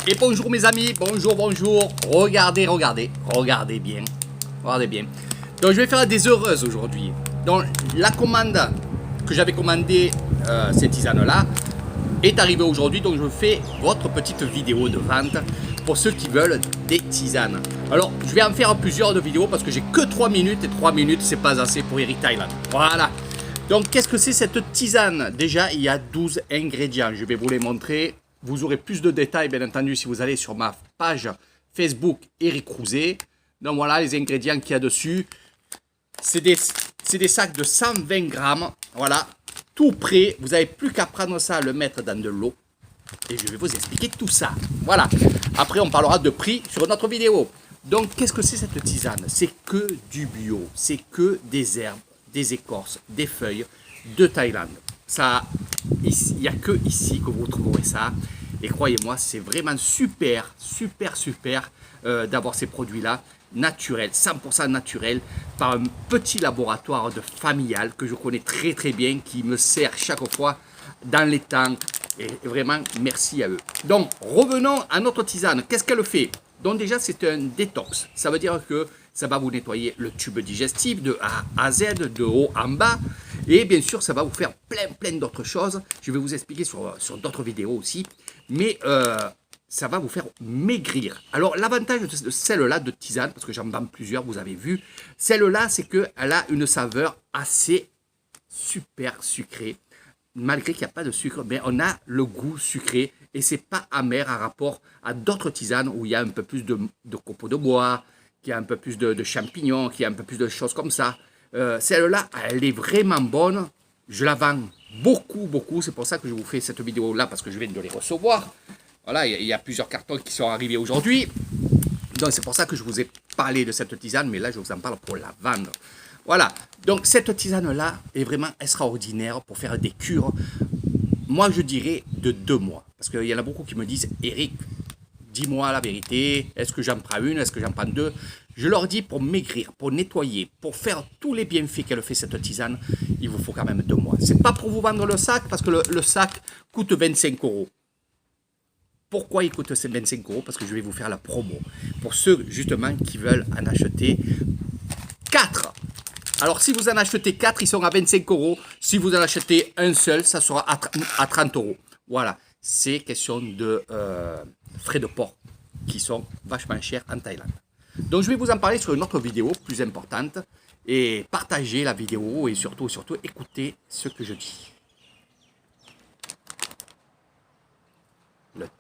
Et bonjour mes amis, bonjour, bonjour. Regardez, regardez, regardez bien. Regardez bien. Donc je vais faire des heureuses aujourd'hui. Donc la commande que j'avais commandée, ces tisanes-là, est arrivée aujourd'hui. Donc je fais votre petite vidéo de vente pour ceux qui veulent des tisanes. Alors je vais en faire plusieurs de vidéos parce que j'ai que 3 minutes et 3 minutes c'est pas assez pour Eric Thailand. Voilà. Donc qu'est-ce que c'est cette tisane? Déjà il y a 12 ingrédients. Je vais vous les montrer. Vous aurez plus de détails, bien entendu, si vous allez sur ma page Facebook Eric Crouzet. Donc voilà les ingrédients qu'il y a dessus. C'est des sacs de 120 grammes. Voilà, tout prêt. Vous n'avez plus qu'à prendre ça, le mettre dans de l'eau. Et je vais vous expliquer tout ça. Voilà. Après, on parlera de prix sur notre vidéo. Donc, qu'est-ce que c'est cette tisane? C'est que du bio. C'est que des herbes, des écorces, des feuilles de Thaïlande. Ça, il n'y a que ici que vous trouverez ça. Et croyez-moi, c'est vraiment super, super, super d'avoir ces produits-là naturels, 100% naturels, par un petit laboratoire de familial que je connais très, très bien, qui me sert chaque fois dans les temps. Et vraiment, merci à eux. Donc, revenons à notre tisane. Qu'est-ce qu'elle fait? Donc déjà, c'est un détox. Ça veut dire que ça va vous nettoyer le tube digestif de A à Z, de haut en bas. Et bien sûr, ça va vous faire plein d'autres choses. Je vais vous expliquer sur d'autres vidéos aussi. Mais ça va vous faire maigrir. Alors, l'avantage de celle-là de tisane, parce que j'en vends plusieurs, vous avez vu, celle-là, c'est qu'elle a une saveur assez super sucrée. Malgré qu'il n'y a pas de sucre, mais on a le goût sucré et c'est pas amer à rapport à d'autres tisanes où il y a un peu plus de copeaux de bois, qui a un peu plus de champignons, qui a un peu plus de choses comme ça. Celle-là, elle est vraiment bonne. Je la vends beaucoup. C'est pour ça que je vous fais cette vidéo-là parce que je viens de les recevoir. Voilà, il y a plusieurs cartons qui sont arrivés aujourd'hui. Donc c'est pour ça que je vous ai parlé de cette tisane, mais là je vous en parle pour la vendre. Voilà, donc cette tisane-là est vraiment extraordinaire pour faire des cures. Moi, je dirais de 2 mois. Parce qu'il y en a beaucoup qui me disent, Eric, dis-moi la vérité, est-ce que j'en prends une, est-ce que j'en prends 2? Je leur dis, pour maigrir, pour nettoyer, pour faire tous les bienfaits qu'elle fait cette tisane, il vous faut quand même 2 mois. C'est pas pour vous vendre le sac, parce que le sac coûte 25 €. Pourquoi il coûte 25 €? Parce que je vais vous faire la promo. Pour ceux, justement, qui veulent en acheter 4. Alors, si vous en achetez 4, ils sont à 25 €. Si vous en achetez un seul, ça sera à 30 €. Voilà, c'est question de frais de port qui sont vachement chers en Thaïlande. Donc, je vais vous en parler sur une autre vidéo plus importante. Et partagez la vidéo et surtout, écoutez ce que je dis.